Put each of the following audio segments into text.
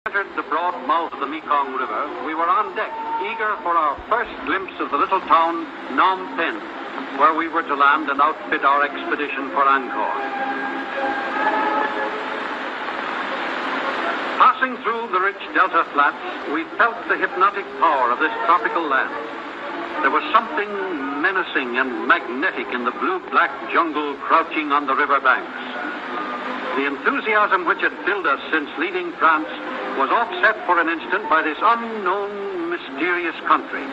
Entered the broad mouth of the Mekong River, we were on deck, eager for our first glimpse of the little town Phnom Penh, where we were to land and outfit our expedition for Angkor. Passing through the rich delta flats, we felt the hypnotic power of this tropical land. There was something menacing and magnetic in the blue-black jungle crouching on the river banks. The enthusiasm which had filled us since leaving France was offset for an instant by this unknown, mysterious country.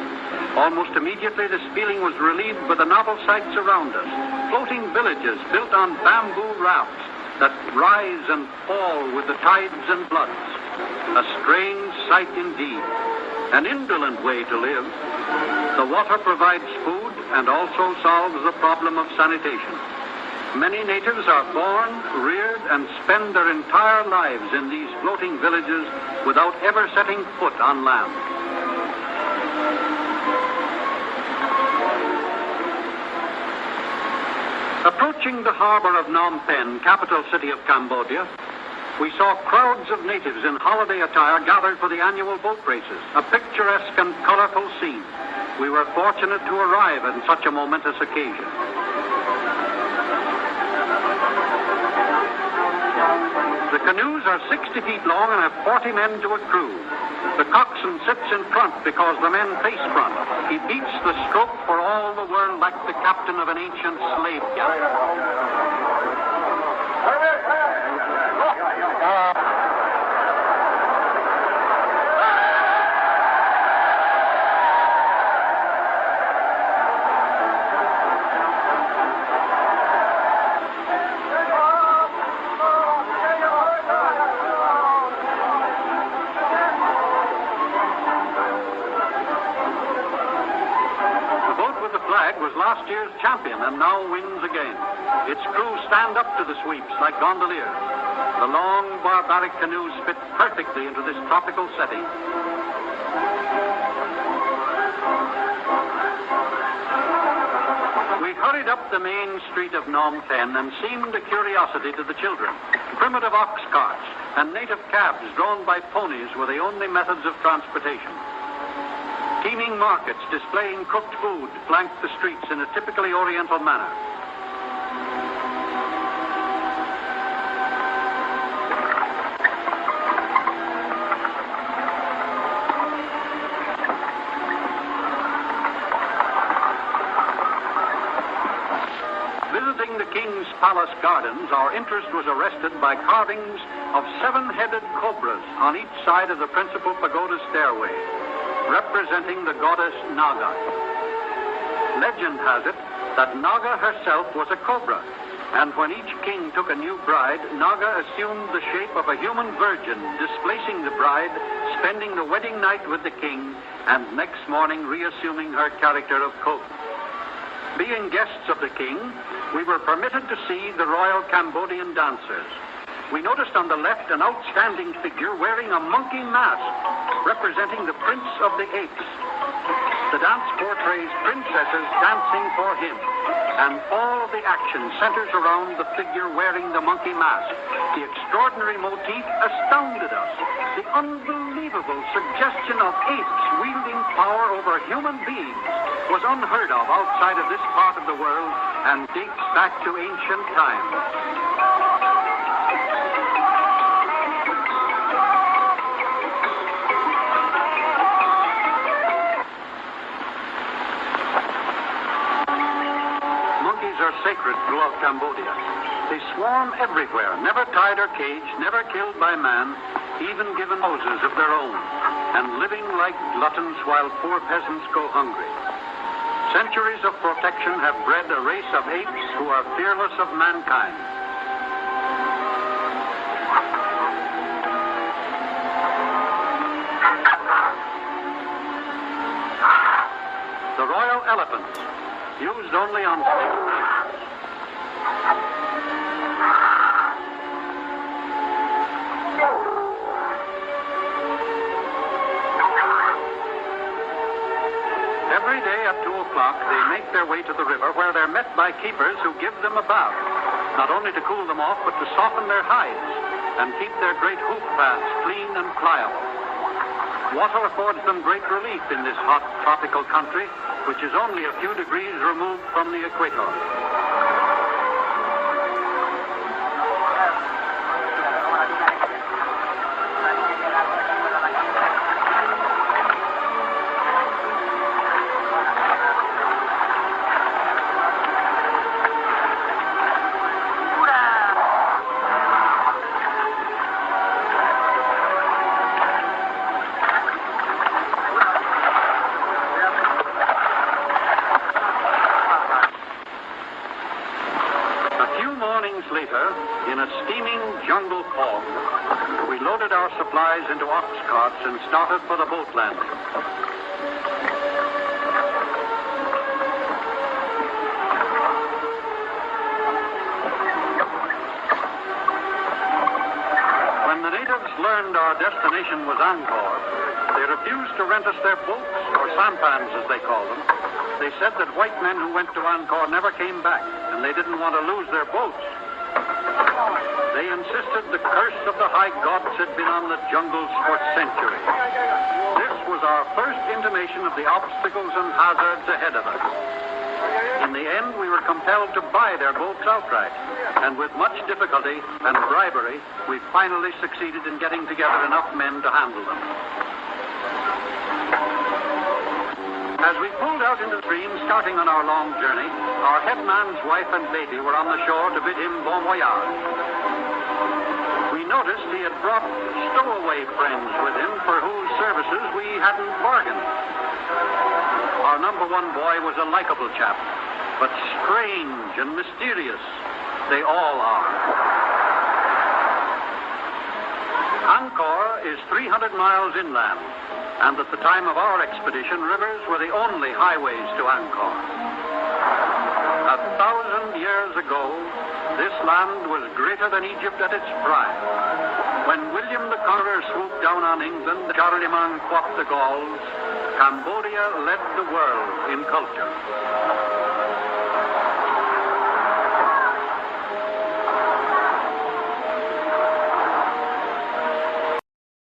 Almost immediately, this feeling was relieved by the novel sights around us. Floating villages built on bamboo rafts that rise and fall with the tides and floods. A strange sight indeed. An indolent way to live. The water provides food and also solves the problem of sanitation. Many natives are born, reared, and spend their entire lives in these floating villages without ever setting foot on land. Approaching the harbor of Phnom Penh, capital city of Cambodia, we saw crowds of natives in holiday attire gathered for the annual boat races, a picturesque and colorful scene. We were fortunate to arrive at such a momentous occasion. The canoes are 60 feet long and have 40 men to a crew. The coxswain sits in front because the men face front. He beats the stroke for all the world like the captain of an ancient slave galley. Was last year's champion and now wins again. Its crew stand up to the sweeps like gondoliers. The long, barbaric canoes fit perfectly into this tropical setting. We hurried up the main street of Phnom Penh and seemed a curiosity to the children. Primitive ox carts and native cabs drawn by ponies were the only methods of transportation. Teeming markets displaying cooked food flanked the streets in a typically Oriental manner. Visiting the King's Palace Gardens, our interest was arrested by carvings of 7-headed cobras on each side of the principal pagoda stairway, representing the goddess Naga. Legend has it that Naga herself was a cobra, and when each king took a new bride, Naga assumed the shape of a human virgin, displacing the bride, spending the wedding night with the king, and next morning reassuming her character of cobra. Being guests of the king, we were permitted to see the royal Cambodian dancers. We noticed on the left an outstanding figure wearing a monkey mask, representing the Prince of the Apes. The dance portrays princesses dancing for him, and all of the action centers around the figure wearing the monkey mask. The extraordinary motif astounded us. The unbelievable suggestion of apes wielding power over human beings was unheard of outside of this part of the world and dates back to ancient times. Are sacred throughout Cambodia. They swarm everywhere, never tied or caged, never killed by man, even given houses of their own, and living like gluttons while poor peasants go hungry. Centuries of protection have bred a race of apes who are fearless of mankind. The royal elephants, used only on state races. Every day at 2 o'clock, they make their way to the river where they're met by keepers who give them a bath, not only to cool them off, but to soften their hides. and keep their great hoof paths clean and pliable. Water affords them great relief in this hot tropical country, which is only a few degrees removed from the equator. Later, in a steaming jungle fog, we loaded our supplies into ox carts and started for the boat landing. When the natives learned our destination was Angkor, they refused to rent us their boats, or sampans as they call them. They said that white men who went to Angkor never came back, and they didn't want to lose their boats. They insisted the curse of the high gods had been on the jungles for centuries. This was our first intimation of the obstacles and hazards ahead of us. In the end, we were compelled to buy their boats outright, and with much difficulty and bribery, we finally succeeded in getting together enough men to handle them. As we pulled out into the stream, starting on our long journey, our headman's wife and baby were on the shore to bid him bon voyage. We noticed he had brought stowaway friends with him for whose services we hadn't bargained. Our number one boy was a likable chap, but strange and mysterious. They all are. Angkor is 300 miles inland, and at the time of our expedition, rivers were the only highways to Angkor. 1,000 years ago, this land was greater than Egypt at its prime. When William the Conqueror swooped down on England, Charlemagne quaffed the Gauls, Cambodia led the world in culture.